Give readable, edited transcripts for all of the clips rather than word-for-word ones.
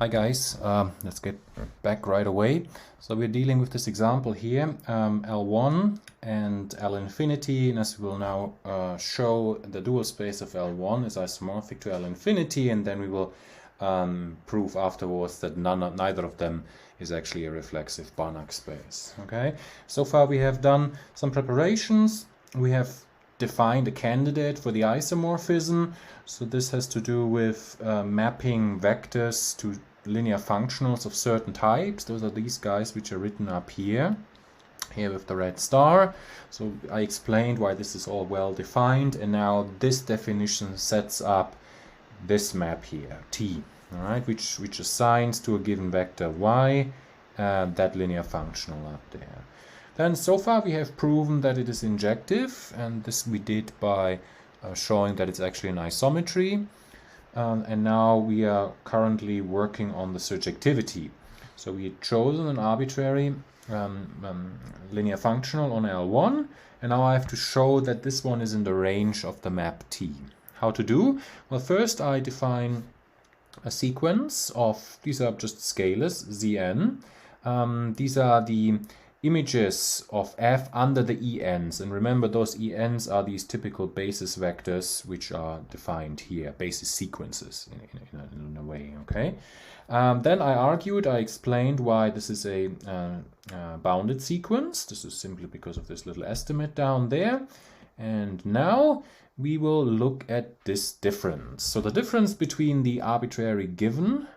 Hi guys, let's get back right away. So we're dealing with this example here, L1 and L infinity, and as we will now show, the dual space of L1 is isomorphic to L infinity, and then we will prove afterwards that neither of them is actually a reflexive Banach space. Okay, so far we have done some preparations. We have defined a candidate for the isomorphism. So this has to do with mapping vectors to linear functionals of certain types. Those are these guys which are written up here with the red star. So I explained why this is all well defined, and now this definition sets up this map here, T, all right, which assigns to a given vector y that linear functional up there. Then so far we have proven that it is injective, and this we did by showing that it's actually an isometry. And now we are currently working on the surjectivity. So we had chosen an arbitrary linear functional on L1, and now I have to show that this one is in the range of the map T. How to do? Well, first I define a sequence of, these are just scalars, Zn. These are the images of f under the ENs, and remember those ENs are these typical basis vectors which are defined here, basis sequences in a way, okay? Then I explained why this is a bounded sequence. This is simply because of this little estimate down there. And now we will look at this difference. So the difference between the arbitrary given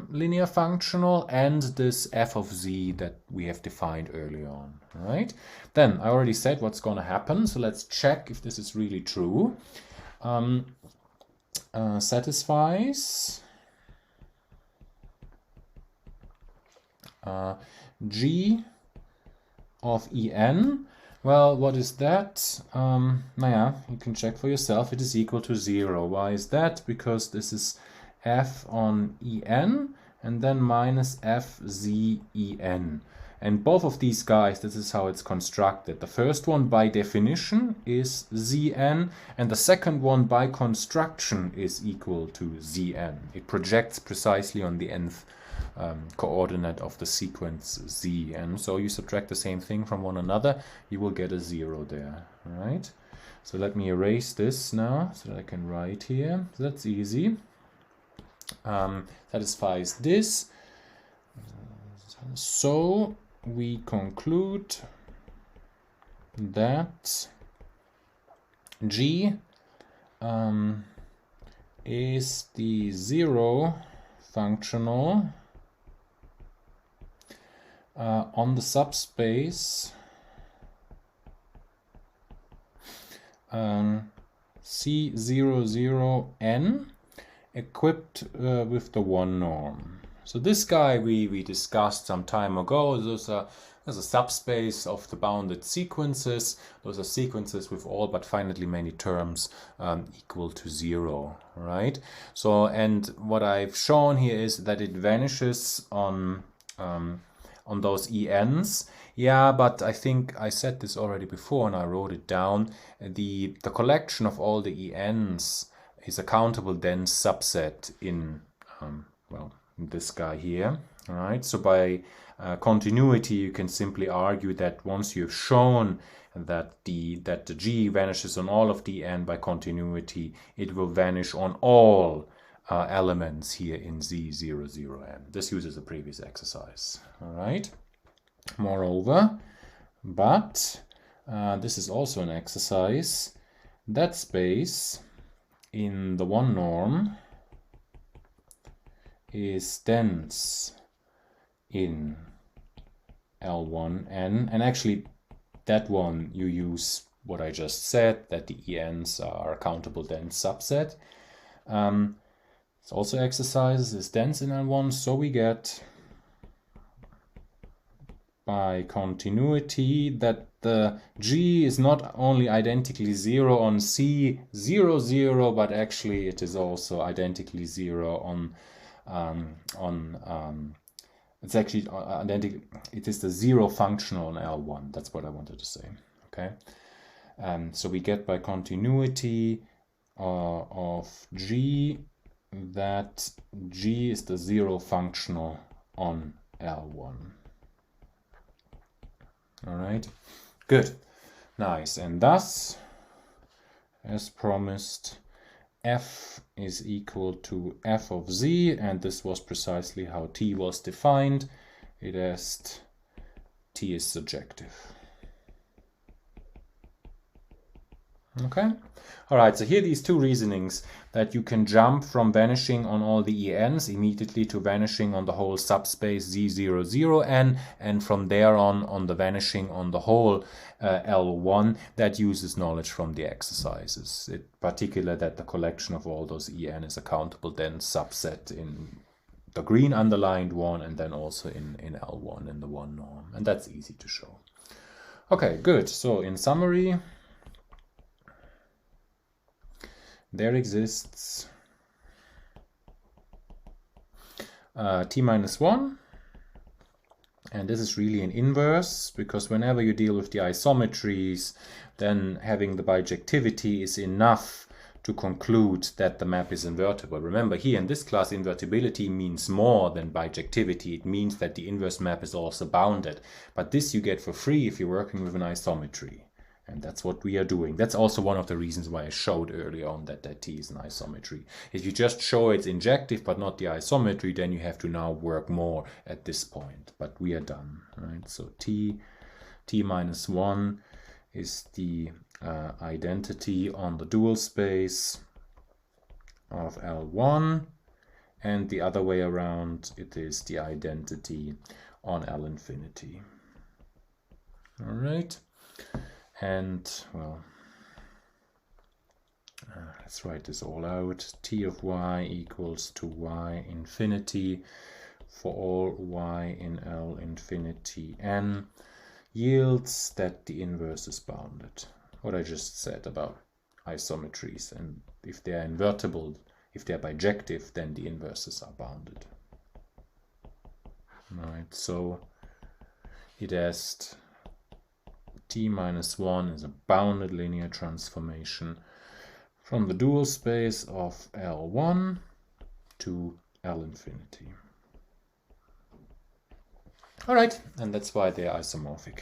linear functional and this f of z that we have defined earlier on, right? Then I already said what's going to happen, so let's check if this is really true. Satisfies g of En. Well, what is that? You can check for yourself. It is equal to 0. Why is that? Because this is f on En and then minus f z En. And both of these guys, this is how it's constructed. The first one by definition is Zn, and the second one by construction is equal to Zn. It projects precisely on the nth coordinate of the sequence Z, and so you subtract the same thing from one another, you will get a 0 there, right? So let me erase this now so that I can write here. So that's easy. Satisfies this. So we conclude that G is the 0 functional on the subspace C00n equipped with the 1 norm. So this guy we discussed some time ago. There's a subspace of the bounded sequences. Those are sequences with all but finitely many terms equal to 0, right? So, and what I've shown here is that it vanishes on those ENs. Yeah, but I think I said this already before and I wrote it down. The collection of all the ENs is a countable dense subset in, well, this guy here, all right? So by continuity, you can simply argue that once you've shown that the G vanishes on all of the N by continuity, it will vanish on all elements here in Z00n. This uses a previous exercise, all right? Moreover, but this is also an exercise, that space in the 1 norm is dense in L1n, and actually that one you use what I just said, that the ENs are a countable dense subset. It's also exercises is dense in L1, so we get by continuity that the G is not only identically 0 on C00, but actually it is also identically 0 on it's actually identical. It is the 0 functional on L1. That's what I wanted to say. Okay. So we get by continuity of G that G is the zero functional on L1. All right, good, nice. And thus, as promised, f is equal to f of z, and this was precisely how t was defined. It as t is surjective. Okay, all right, so here are these two reasonings that you can jump from vanishing on all the ENs immediately to vanishing on the whole subspace Z00N, and from there on the vanishing on the whole L1. That uses knowledge from the exercises, in particular that the collection of all those EN is a countable dense subset in the green underlined one, and then also in L1 in the one norm, and that's easy to show. Okay, good. So in summary, there exists t minus 1, and this is really an inverse, because whenever you deal with the isometries, then having the bijectivity is enough to conclude that the map is invertible. Remember, here in this class, invertibility means more than bijectivity. It means that the inverse map is also bounded, but this you get for free if you're working with an isometry. And that's what we are doing. That's also one of the reasons why I showed earlier on that T is an isometry. If you just show it's injective but not the isometry, then you have to now work more at this point. But we are done, right? So T minus 1 is the identity on the dual space of L1, and the other way around, it is the identity on L infinity. All right. And, well, let's write this all out. T of y equals to y infinity for all y in L infinity n yields that the inverse is bounded. What I just said about isometries, and if they are invertible, if they are bijective, then the inverses are bounded. All right, so it has T minus 1 is a bounded linear transformation from the dual space of L1 to L infinity. All right, and that's why they are isomorphic.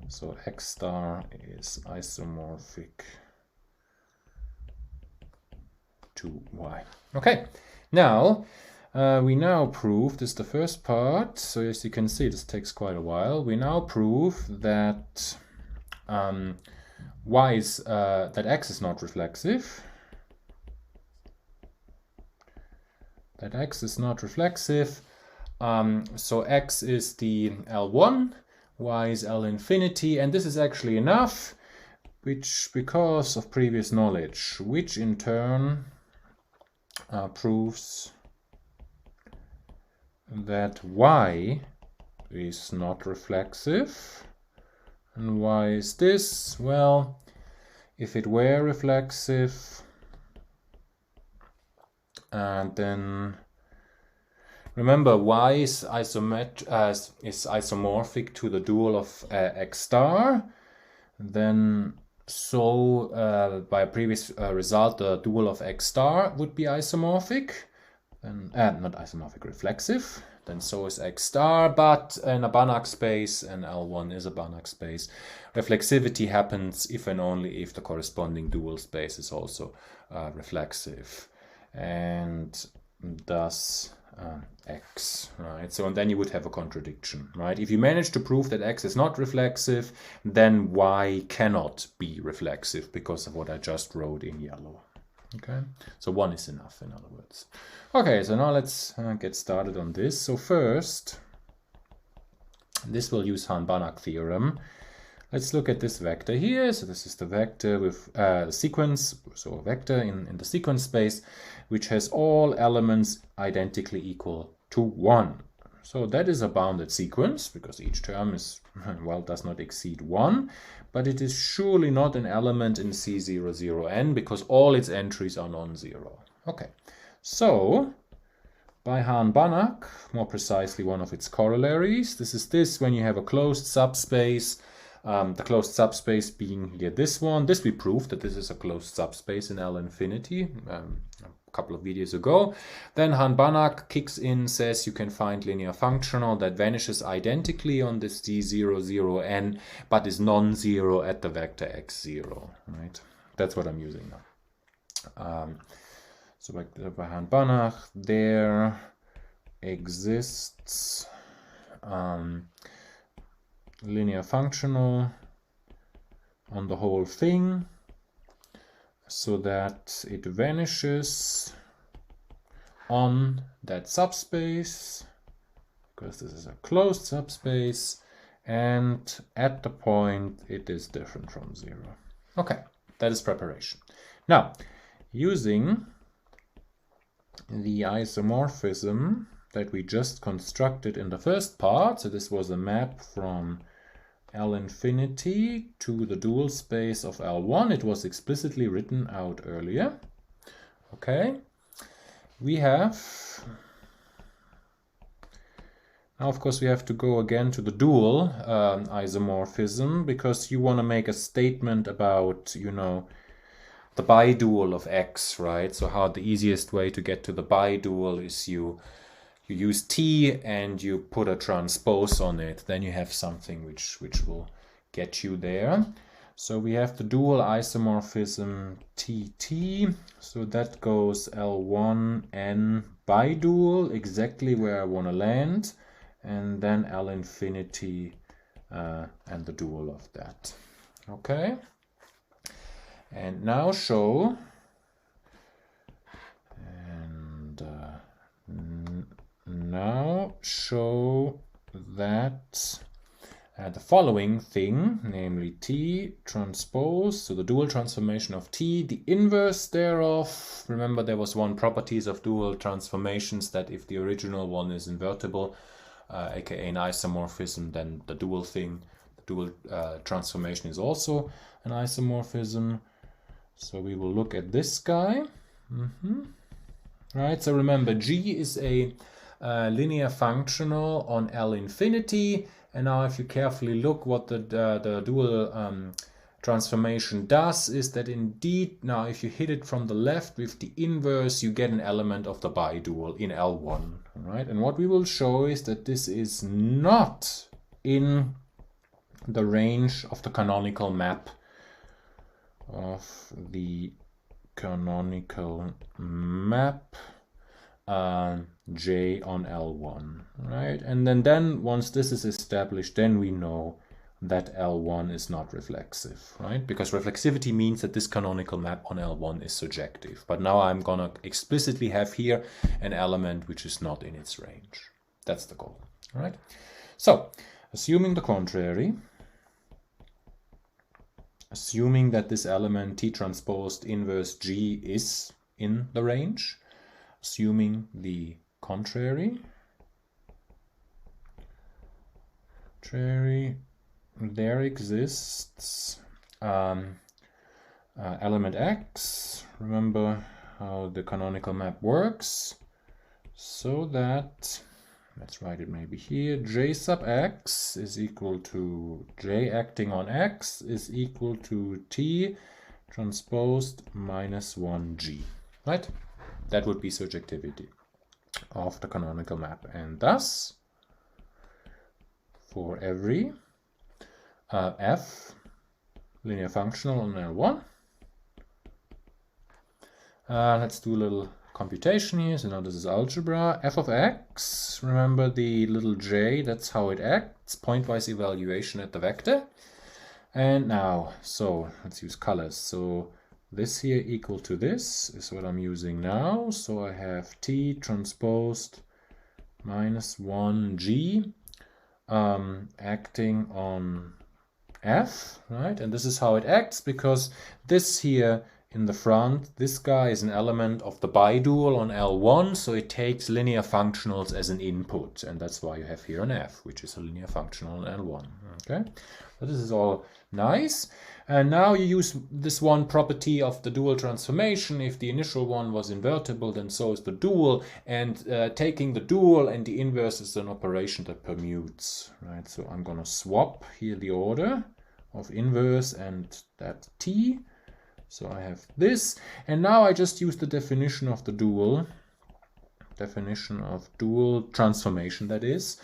So X star is isomorphic to Y. Okay, now we now prove, this is the first part, so as you can see this takes quite a while. We now prove that that X is not reflexive. That X is not reflexive. So X is the L1, Y is L infinity, and this is actually enough, which because of previous knowledge, which in turn proves that Y is not reflexive. And why is this? Well, if it were reflexive, and then remember Y is isomorphic to the dual of X star, then so by a previous result the dual of X star would be isomorphic, and not isomorphic, reflexive, then so is X star, but in a Banach space, and L1 is a Banach space, reflexivity happens if and only if the corresponding dual space is also reflexive, and thus X, right? So, and then you would have a contradiction, right? If you manage to prove that X is not reflexive, then Y cannot be reflexive because of what I just wrote in yellow. Okay, so 1 is enough, in other words. Okay, so now let's get started on this. So first, this will use Hahn-Banach theorem. Let's look at this vector here. So this is the vector with the sequence, so a vector in the sequence space, which has all elements identically equal to 1. So that is a bounded sequence, because each term is, well, does not exceed 1, but it is surely not an element in C00N, because all its entries are non-zero. Okay, so by Hahn-Banach, more precisely one of its corollaries, this is this when you have a closed subspace, the closed subspace being here this one. This we proved that this is a closed subspace in L infinity. couple of videos ago. Then Han-Banach kicks in, says you can find linear functional that vanishes identically on this D0, 0, n, but is non-zero at the vector x0, right? That's what I'm using now. So by Han-Banach, there exists linear functional on the whole thing, so that it vanishes on that subspace, because this is a closed subspace, and at the point it is different from 0. Okay, that is preparation. Now, using the isomorphism that we just constructed in the first part, so this was a map from L infinity to the dual space of L1. It was explicitly written out earlier. Okay, we have, now of course we have to go again to the dual isomorphism, because you want to make a statement about, you know, the bidual of X, right? So how the easiest way to get to the bidual is you use T and you put a transpose on it, then you have something which will get you there. So we have the dual isomorphism TT, so that goes L1 n bidual, exactly where I want to land, and then L infinity and the dual of that. Okay, and now show, and now show that the following thing, namely T transpose, so the dual transformation of T, the inverse thereof. Remember, there was one properties of dual transformations, that if the original one is invertible, aka an isomorphism, then the dual thing, the dual transformation is also an isomorphism. So we will look at this guy. Right, so remember, G is a linear functional on L infinity, and now if you carefully look, what the dual transformation does is that indeed, now if you hit it from the left with the inverse, you get an element of the bidual in L1, right? And what we will show is that this is not in the range of the canonical map of the canonical map J on L1, right? And then once this is established, then we know that L1 is not reflexive, right? Because reflexivity means that this canonical map on L1 is surjective. But now I'm gonna explicitly have here an element which is not in its range. That's the goal, all right? So, assuming the contrary, assuming that this element T transposed inverse G is in the range, assuming the contrary, there exists element X. Remember how the canonical map works, so that, let's write it maybe here, J sub X is equal to J acting on X is equal to T transposed minus 1G, right? That would be surjectivity of the canonical map. And thus, for every f linear functional on L1, let's do a little computation here. So now this is algebra. F of x, remember the little j, that's how it acts, pointwise evaluation at the vector. And now, so let's use colors. So this here equal to this is what I'm using now. So I have T transposed minus 1G acting on F, right? And this is how it acts, because this here in the front, this guy is an element of the bidual on L1, so it takes linear functionals as an input, and that's why you have here an F, which is a linear functional on L1. Okay, so this is all nice. And now you use this one property of the dual transformation. If the initial one was invertible, then so is the dual, and taking the dual and the inverse is an operation that permutes, right? So I'm going to swap here the order of inverse and that T. So I have this, and now I just use the definition of the dual, transformation, that is.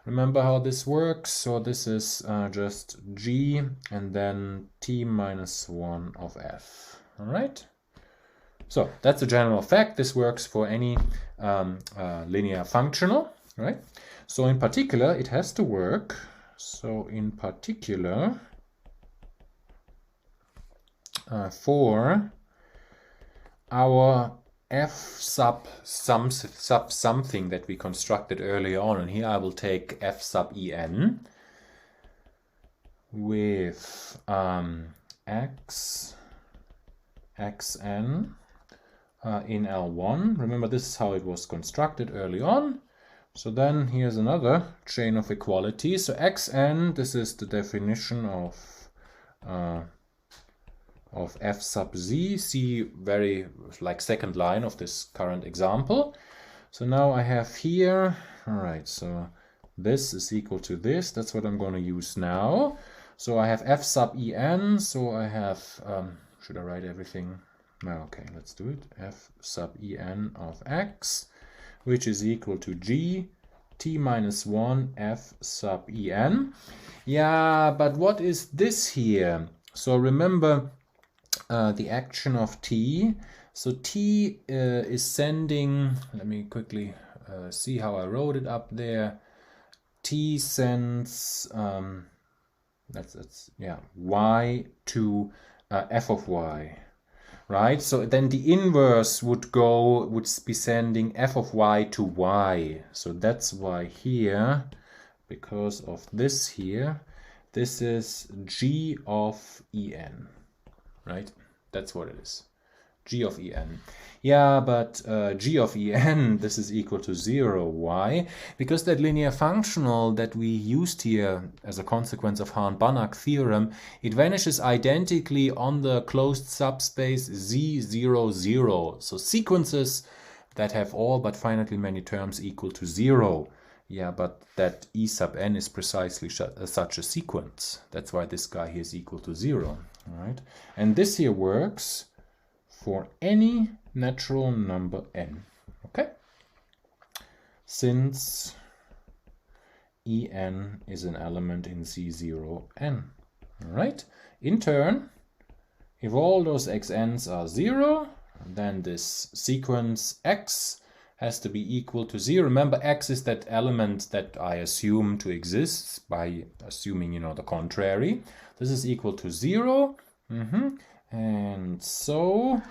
Remember how this works? So this is just g and then t minus 1 of f. All right? So that's a general fact. This works for any linear functional, right? So in particular, it has to work. So in particular, for our f sub something that we constructed earlier on, and here I will take f sub en with xn in L1. Remember, this is how it was constructed early on. So then here's another chain of equality. So xn, this is the definition of f sub z. See very like second line of this current example. So now I have here, all right, so this is equal to this. That's what I'm going to use now. So I have f sub en. So I have, should I write everything? No, okay, let's do it. F sub en of x, which is equal to g t minus 1 f sub en. Yeah, but what is this here? So remember the action of t. So t is sending, let me quickly see how I wrote it up there. T sends, y to f of y. Right, so then the inverse would be sending f of y to y. So that's why here, because of this here, this is g of en, right? That's what it is, g of en. Yeah, but g of en, this is equal to 0. Why? Because that linear functional that we used here as a consequence of Hahn-Banach theorem, it vanishes identically on the closed subspace z0, 0. So sequences that have all but finitely many terms equal to 0. Yeah, but that E sub n is precisely such a sequence. That's why this guy here is equal to 0. All right? And this here works for any natural number n, okay? Since En is an element in C0n, all right? In turn, if all those xn's are 0, then this sequence x has to be equal to 0. Remember, x is that element that I assume to exist by assuming, you know, the contrary. This is equal to 0. And so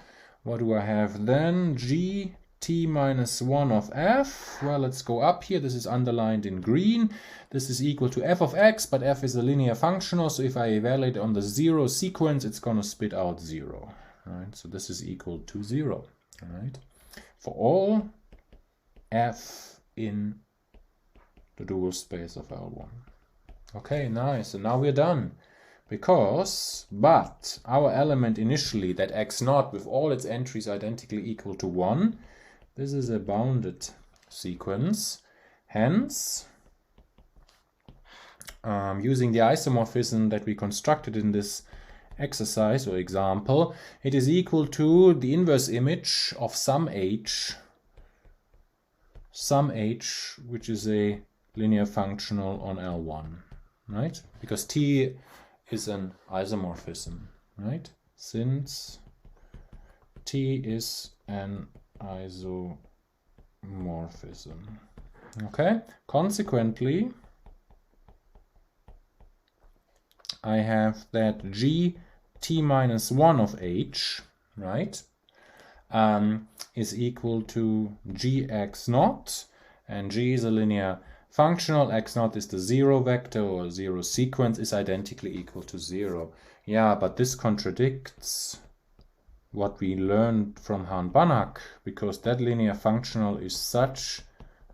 what do I have then? G t minus 1 of f. Well, let's go up here. This is underlined in green. This is equal to f of x, but f is a linear functional. So if I evaluate on the 0 sequence, it's going to spit out 0. Right? So this is equal to 0. All right? For all f in the dual space of L1. Okay, nice. And now we're done. But our element initially, that x0 with all its entries identically equal to 1, this is a bounded sequence. Hence, using the isomorphism that we constructed in this exercise or example, it is equal to the inverse image of some h, which is a linear functional on L1, right? Because t is an isomorphism, right? Since t is an isomorphism. Okay? Consequently, I have that g t minus 1 of h, right, is equal to gx0, and g is a linear functional, x0 is the 0 vector or 0 sequence, is identically equal to 0. Yeah, but this contradicts what we learned from Hahn-Banach, because that linear functional is such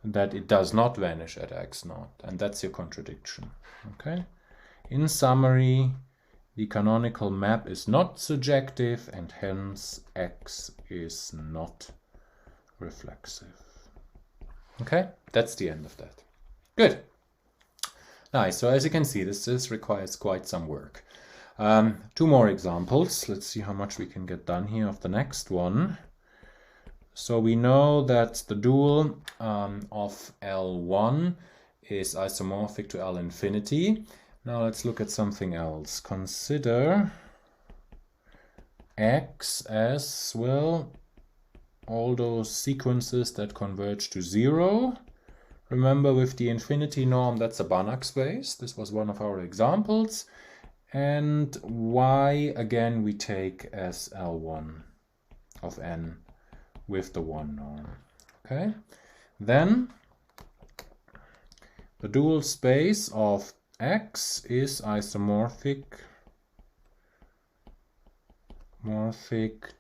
that it does not vanish at x0, and that's your contradiction. Okay? In summary, the canonical map is not surjective, and hence x is not reflexive. Okay? That's the end of that. Good. Nice. So as you can see, this requires quite some work. Two more examples. Let's see how much we can get done here of the next one. So we know that the dual of L1 is isomorphic to L infinity. Now let's look at something else. Consider X as, well, all those sequences that converge to 0. Remember, with the infinity norm, that's a Banach space. This was one of our examples. And Y, again, we take as L1 of n with the 1 norm. Okay? Then the dual space of X is isomorphic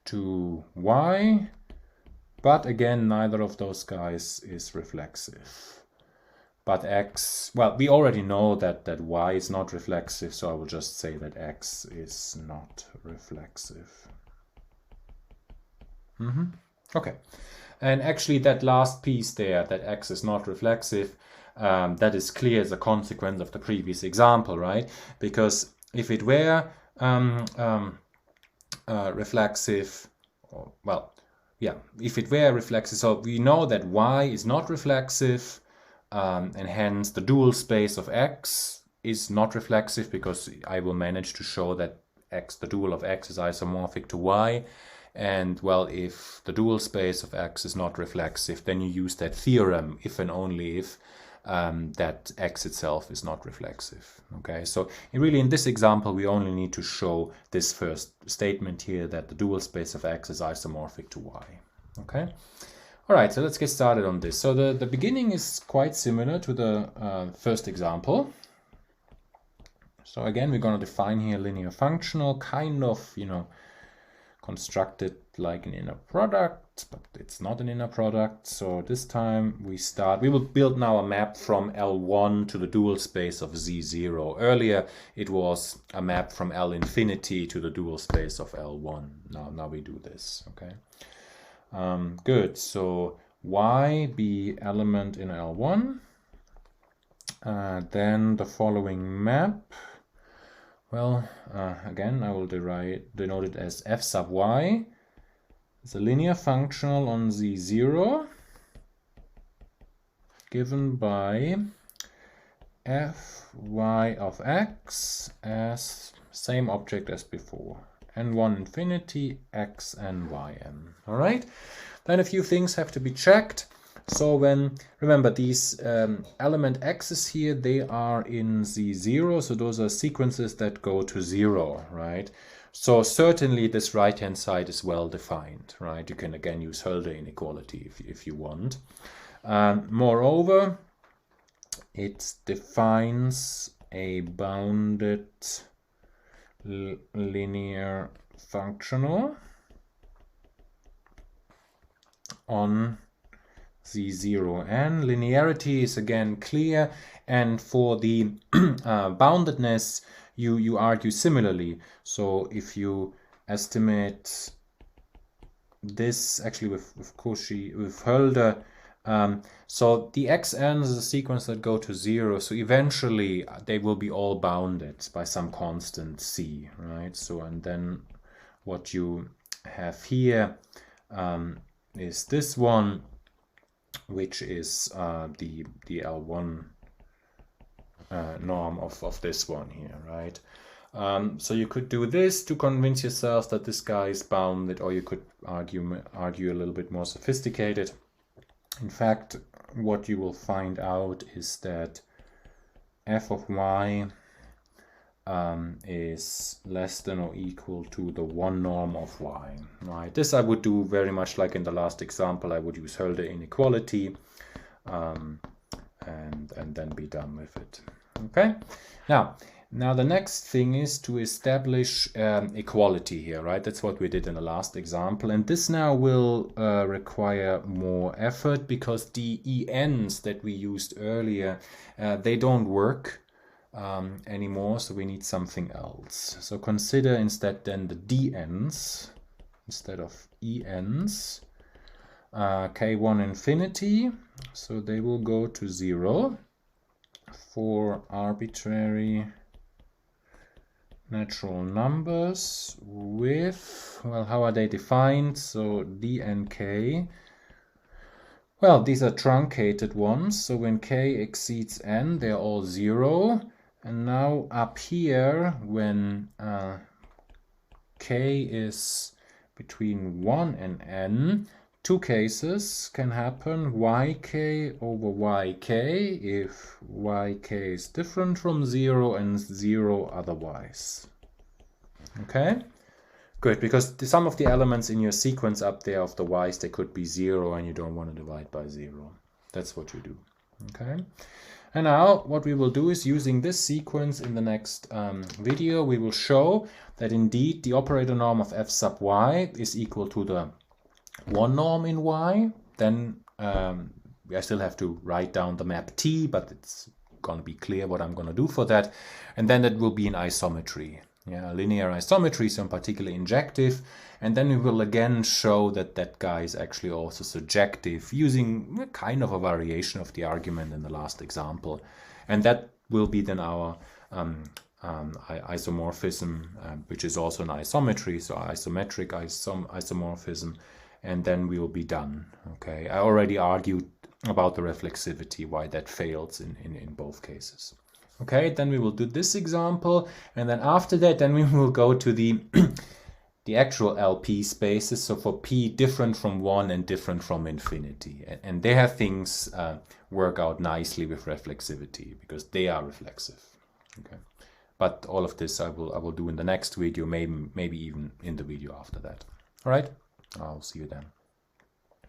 to Y, but again, neither of those guys is reflexive. But X, well, we already know that Y is not reflexive, so I will just say that X is not reflexive. Okay, and actually that last piece there, that X is not reflexive, that is clear as a consequence of the previous example, right? Because if it were reflexive, well, yeah, if it were reflexive, so we know that Y is not reflexive, and hence the dual space of X is not reflexive, because I will manage to show that X, the dual of X, is isomorphic to Y. And well, if the dual space of X is not reflexive, then you use that theorem, if and only if, that X itself is not reflexive. Okay, so really in this example we only need to show this first statement here, that the dual space of X is isomorphic to Y. Okay, all right, so let's get started on this. So the beginning is quite similar to the first example. So again, we're going to define here linear functional, kind of, you know, constructed like an inner product, but it's not an inner product. So this time we will build now a map from L1 to the dual space of Z0. Earlier it was a map from L infinity to the dual space of L1. Now we do this, okay? Good, so Y be element in L1, then the following map. Well, again, I will denote it as f sub y. It's a linear functional on Z0 given by fy of x as same object as before, n1 infinity x and yn. All right, then a few things have to be checked. So remember these element x's here, they are in Z0, so those are sequences that go to 0, right? So certainly this right-hand side is well defined, right? You can again use Hölder inequality if you want. Moreover, it defines a bounded linear functional on Z0, and linearity is again clear, and for the boundedness you argue similarly. So if you estimate this actually with Cauchy, with Hölder, so the xn is a sequence that go to 0, so eventually they will be all bounded by some constant c, right? So and then what you have here is this one, which is the L1 norm of this one here, right? So you could do this to convince yourself that this guy is bounded, or you could argue a little bit more sophisticated. In fact, what you will find out is that f of y is less than or equal to the 1 norm of y, right? This I would do very much like in the last example. I would use Hölder inequality and then be done with it. Okay, now the next thing is to establish equality here, right? That's what we did in the last example, and this now will require more effort, because the ENs that we used earlier, they don't work anymore, so we need something else. So consider instead then the DNs instead of ENs, k1 infinity, so they will go to 0 for arbitrary natural numbers with, well, how are they defined? So d and k, well, these are truncated ones, so when k exceeds n, they're all 0. And now up here, when k is between 1 and n, two cases can happen: yk over yk if yk is different from 0 and 0 otherwise. Okay, good, because some of the elements in your sequence up there of the y's, they could be 0 and you don't want to divide by 0. That's what you do. Okay, and now what we will do is, using this sequence in the next video, we will show that indeed the operator norm of f sub y is equal to the 1 norm in y. Then I still have to write down the map T, but it's going to be clear what I'm going to do for that. And then it will be an isometry, yeah, linear isometry, so particularly injective. And then we will again show that that guy is actually also surjective, using a kind of a variation of the argument in the last example. And that will be then our isomorphism, which is also an isometry, so isometric isomorphism. And then we will be done. Okay, I already argued about the reflexivity, why that fails in both cases. Okay, then we will do this example, and then after that, then we will go to the the actual LP spaces, so for p different from 1 and different from infinity. And there things work out nicely with reflexivity, because they are reflexive. Okay, but all of this I will do in the next video, maybe even in the video after that. All right, I'll see you then.